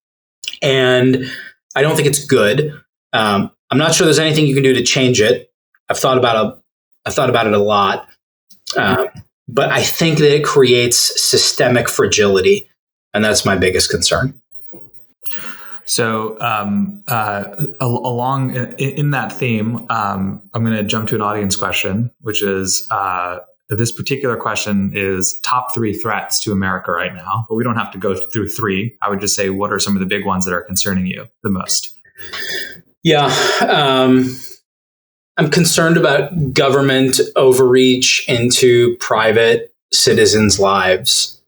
And I don't think it's good. I'm not sure there's anything you can do to change it. I've thought about it a lot. But I think that it creates systemic fragility. And that's my biggest concern. So along in that theme, I'm going to jump to an audience question, which is this particular question is top 3 threats to America right now. But we don't have to go through 3. I would just say, what are some of the big ones that are concerning you the most? Yeah. I'm concerned about government overreach into private citizens' lives.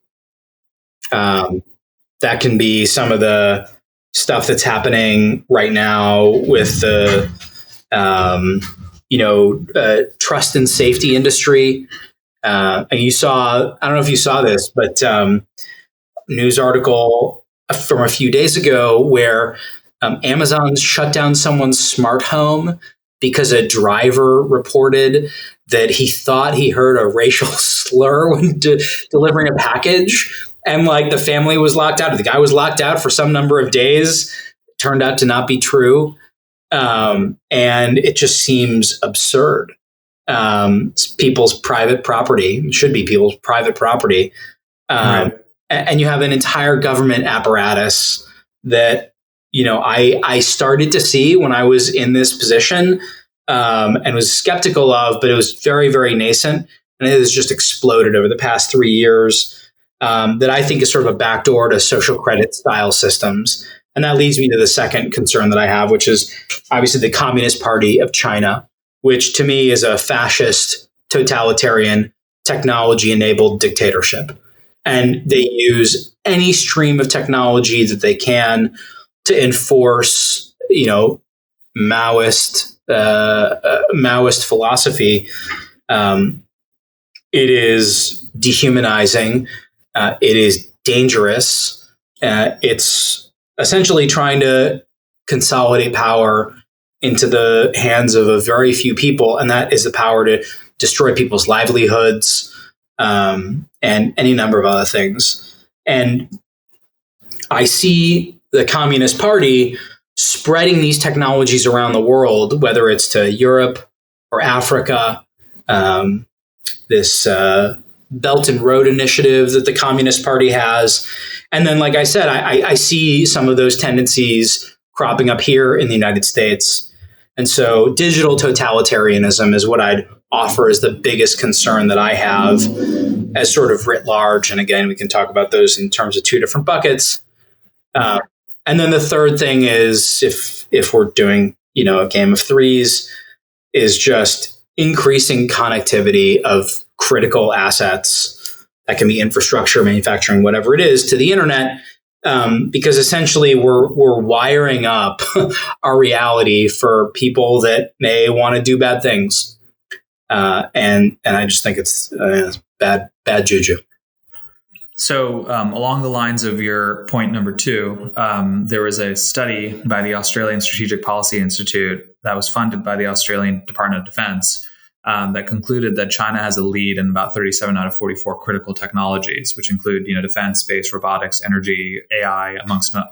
That can be some of the stuff that's happening right now with the, trust and safety industry. And you saw, I don't know if you saw this, but news article from a few days ago where Amazon shut down someone's smart home because a driver reported that he thought he heard a racial slur when delivering a package. And the family was locked out. The guy was locked out for some number of days. Turned out to not be true. And it just seems absurd. It's people's private property. It should be people's private property. Right. And you have an entire government apparatus that, I started to see when I was in this position and was skeptical of, but it was very, very nascent. And it has just exploded over the past 3 years that I think is sort of a backdoor to social credit style systems. And that leads me to the second concern that I have, which is obviously the Communist Party of China, which to me is a fascist, totalitarian, technology-enabled dictatorship. And they use any stream of technology that they can to enforce, Maoist philosophy. It is dehumanizing. It is dangerous. It's essentially trying to consolidate power into the hands of a very few people, and that is the power to destroy people's livelihoods and any number of other things. And I see the Communist Party spreading these technologies around the world, whether it's to Europe or Africa, this Belt and Road Initiative that the Communist Party has. And then, like I said, I see some of those tendencies cropping up here in the United States. And so digital totalitarianism is what I'd offer as the biggest concern that I have as sort of writ large. And again, we can talk about those in terms of two different buckets. And then the third thing is if we're doing, a game of threes, is just increasing connectivity of critical assets that can be infrastructure, manufacturing, whatever it is, to the internet. Because essentially we're wiring up our reality for people that may want to do bad things. And I just think it's bad juju. So along the lines of your point number 2, there was a study by the Australian Strategic Policy Institute that was funded by the Australian Department of Defense that concluded that China has a lead in about 37 out of 44 critical technologies, which include defense, space, robotics, energy, AI, amongst a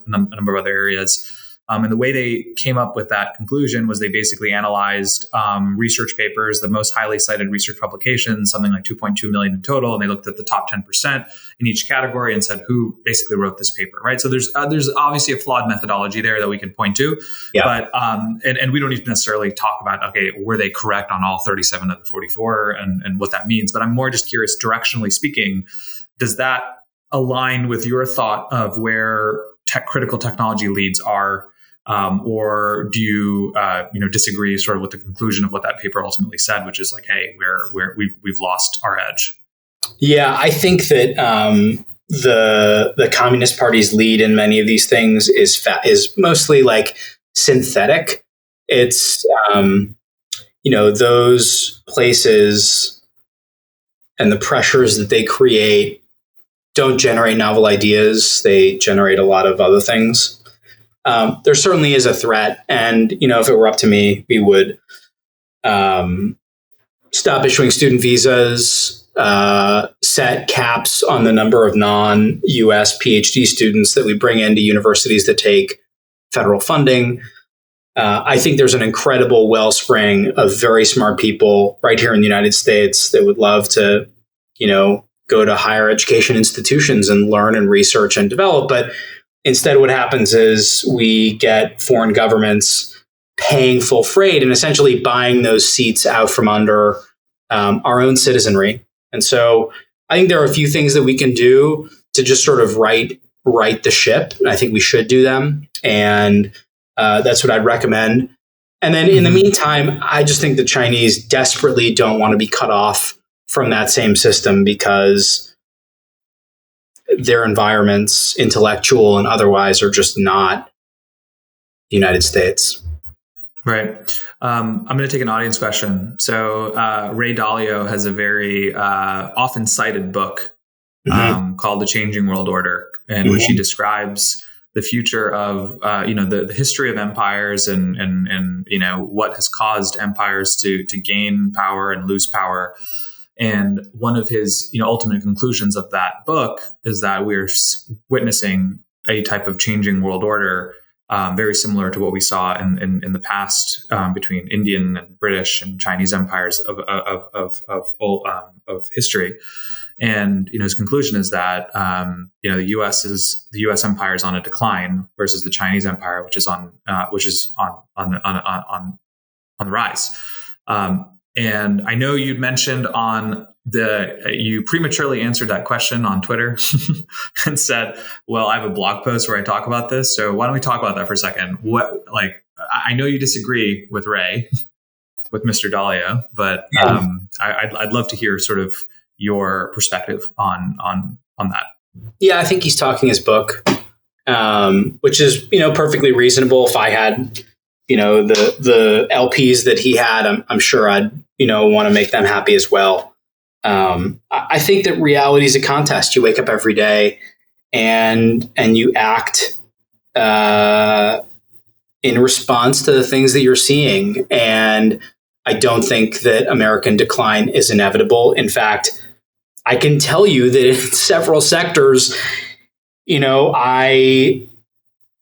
number of other areas. And the way they came up with that conclusion was they basically analyzed research papers, the most highly cited research publications, something like 2.2 million in total. And they looked at the top 10% in each category and said who basically wrote this paper, right? So there's obviously a flawed methodology there that we can point to. Yeah. But and we don't need to necessarily talk about, okay, were they correct on all 37 of the 44 and what that means? But I'm more just curious, directionally speaking, does that align with your thought of where critical technology leads are? Or do you, disagree sort of with the conclusion of what that paper ultimately said, which is like, hey, we've lost our edge? Yeah, I think that the Communist Party's lead in many of these things is mostly like synthetic. It's those places and the pressures that they create don't generate novel ideas. They generate a lot of other things. There certainly is a threat. And, if it were up to me, we would stop issuing student visas, set caps on the number of non-US PhD students that we bring into universities that take federal funding. I think there's an incredible wellspring of very smart people right here in the United States that would love to, go to higher education institutions and learn and research and develop. But instead, what happens is we get foreign governments paying full freight and essentially buying those seats out from under our own citizenry. And so I think there are a few things that we can do to just sort of right the ship. And I think we should do them. And that's what I'd recommend. And then in the meantime, I just think the Chinese desperately don't want to be cut off from that same system because their environments, intellectual and otherwise, are just not the United States. Right. I'm going to take an audience question. So Ray Dalio has a very often cited book called The Changing World Order, in which he describes the future of the history of empires and what has caused empires to gain power and lose power. And one of his ultimate conclusions of that book is that we're witnessing a type of changing world order, very similar to what we saw in the past between Indian and British and Chinese empires of history. And his conclusion is that the U.S. empire is on a decline versus the Chinese empire, which is on the rise. And I know you'd mentioned you prematurely answered that question on Twitter and said, well, I have a blog post where I talk about this. So why don't we talk about that for a second? I know you disagree with Ray, with Mr. Dalio, but I'd love to hear sort of your perspective on that. Yeah, I think he's talking his book, which is, perfectly reasonable. If I had, the LPs that he had, I'm sure I'd, want to make them happy as well. I think that reality is a contest. You wake up every day and you act in response to the things that you're seeing. And I don't think that American decline is inevitable. In fact, I can tell you that in several sectors, I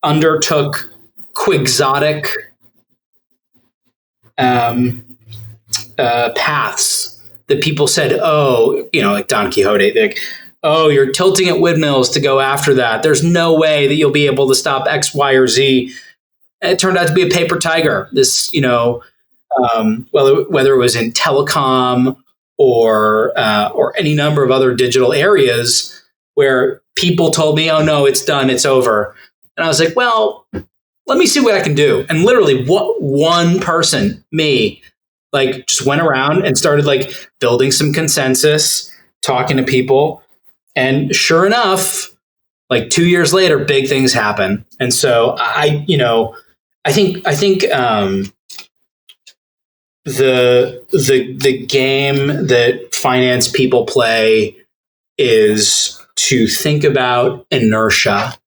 undertook quixotic paths that people said, like Don Quixote, like, oh, you're tilting at windmills to go after that. There's no way that you'll be able to stop X, Y, or Z. And it turned out to be a paper tiger. This, whether it was in telecom or any number of other digital areas where people told me, "Oh no, it's done, it's over," and I was like, "Well, let me see what I can do." And literally, what one person, me, like just went around and started like building some consensus, talking to people, and sure enough, like 2 years later, big things happen. And so I think the game that finance people play is to think about inertia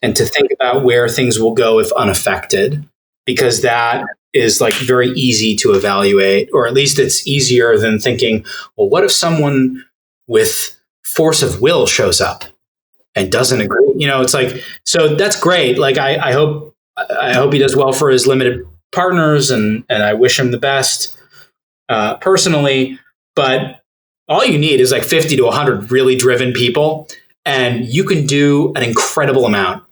and to think about where things will go if unaffected, because that is like very easy to evaluate, or at least it's easier than thinking, well, what if someone with force of will shows up and doesn't agree? It's like, so that's great. Like, I hope he does well for his limited partners, and I wish him the best personally. But all you need is like 50 to 100 really driven people, and you can do an incredible amount.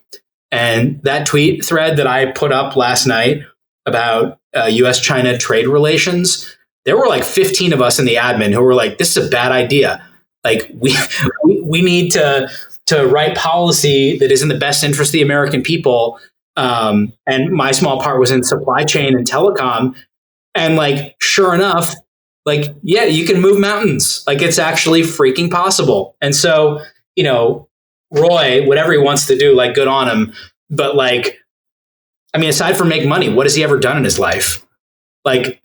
And that tweet thread that I put up last night about U.S.-China trade relations, there were like 15 of us in the admin who were like, "This is a bad idea. Like, we need to write policy that is in the best interest of the American people." And my small part was in supply chain and telecom. And like, sure enough, like, yeah, you can move mountains. Like, it's actually freaking possible. And so, Roy, whatever he wants to do, like, good on him. But like, I mean, aside from make money, what has he ever done in his life? Like,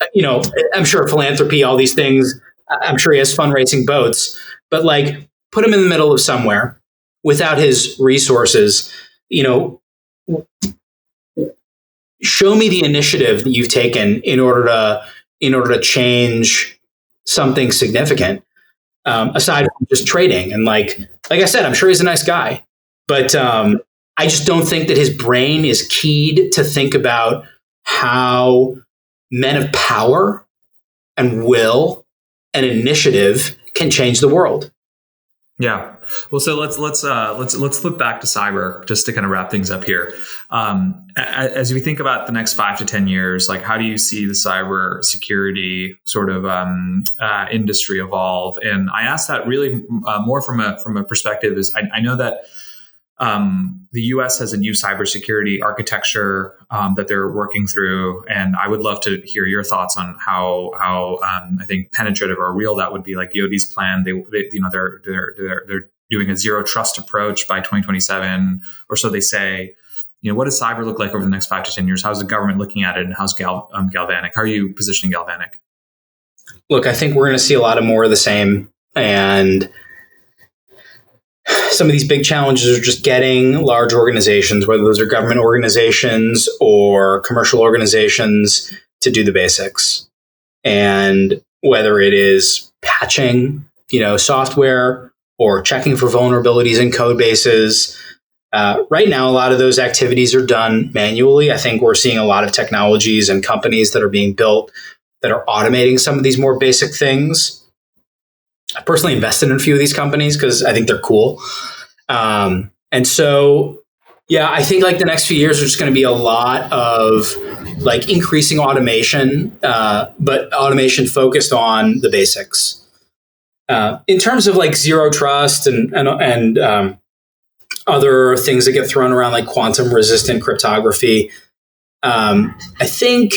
I'm sure philanthropy, all these things, I'm sure he has fundraising boats, but like, put him in the middle of somewhere without his resources, show me the initiative that you've taken in order to change something significant, aside from just trading. And like I said, I'm sure he's a nice guy, but I just don't think that his brain is keyed to think about how men of power and will and initiative can change the world. Yeah. Well, so let's flip back to cyber just to kind of wrap things up here. As we think about the next 5 to 10 years, like, how do you see the cyber security sort of industry evolve? And I ask that really more from a perspective is I know that the U.S. has a new cybersecurity architecture that they're working through, and I would love to hear your thoughts on how I think penetrative or real that would be. Like DoD's plan, they're doing a zero trust approach by 2027, or so they say. What does cyber look like over the next 5 to 10 years? How's the government looking at it, and how's Galvanick? How are you positioning Galvanick? Look, I think we're going to see a lot of more of the same, and some of these big challenges are just getting large organizations, whether those are government organizations or commercial organizations, to do the basics. And whether it is patching, software or checking for vulnerabilities in code bases. Right now, a lot of those activities are done manually. I think we're seeing a lot of technologies and companies that are being built that are automating some of these more basic things. I personally invested in a few of these companies because I think they're cool. And so, yeah, I think like the next few years, there's just going to be a lot of like increasing automation, but automation focused on the basics. In terms of like zero trust and other things that get thrown around, like quantum resistant cryptography, I think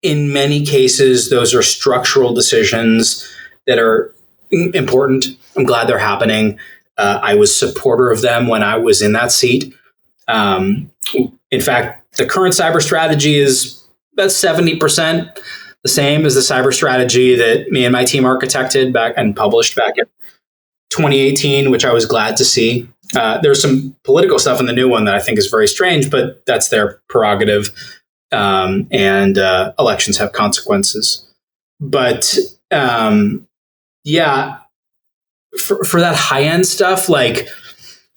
in many cases, those are structural decisions that are important. I'm glad they're happening. I was a supporter of them when I was in that seat. In fact, the current cyber strategy is about 70% the same as the cyber strategy that me and my team architected back and published back in 2018, which I was glad to see. There's some political stuff in the new one that I think is very strange, but that's their prerogative. And elections have consequences. But yeah, for that high end stuff, like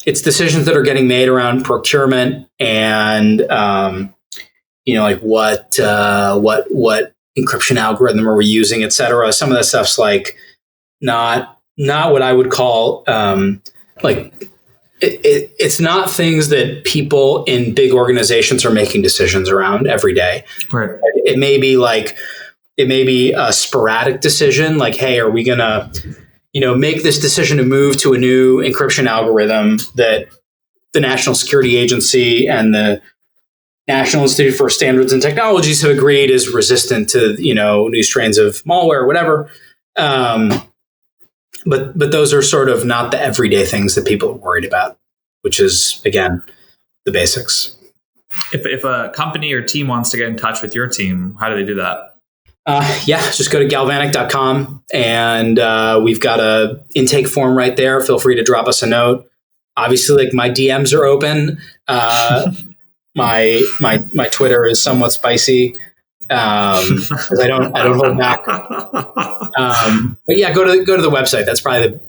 it's decisions that are getting made around procurement and like what encryption algorithm are we using, et cetera. Some of that stuff's like not what I would call like it's not things that people in big organizations are making decisions around every day. Right. It may be a sporadic decision, like, hey, are we going to, make this decision to move to a new encryption algorithm that the National Security Agency and the National Institute for Standards and Technologies have agreed is resistant to, new strains of malware or whatever. But those are sort of not the everyday things that people are worried about, which is, again, the basics. If a company or team wants to get in touch with your team, how do they do that? Just go to galvanick.com and we've got a intake form right there. Feel free to drop us a note. Obviously, like, my DMs are open. My Twitter is somewhat spicy because I don't hold back. But yeah, go to the website. That's probably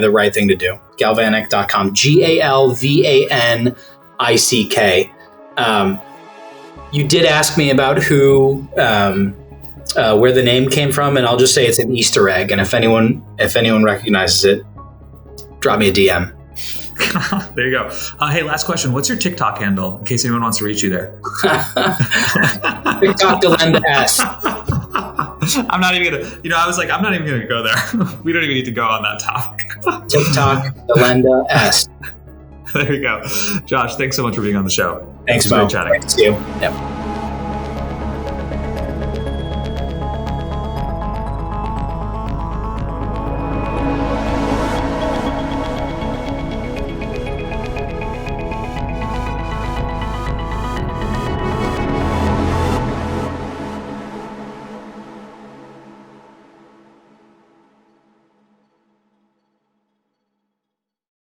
the right thing to do. Galvanick.com. GALVANICK. You did ask me about who. Where the name came from, and I'll just say it's an Easter egg. And if anyone recognizes it, drop me a DM. There you go. Hey, last question. What's your TikTok handle in case anyone wants to reach you there? TikTok Delenda S. I'm not even gonna. I was like, I'm not even gonna go there. We don't even need to go on that topic. TikTok Delenda S. There you go. Josh, thanks so much for being on the show. Thanks, Mo. Great chatting. Thanks to you. Yep.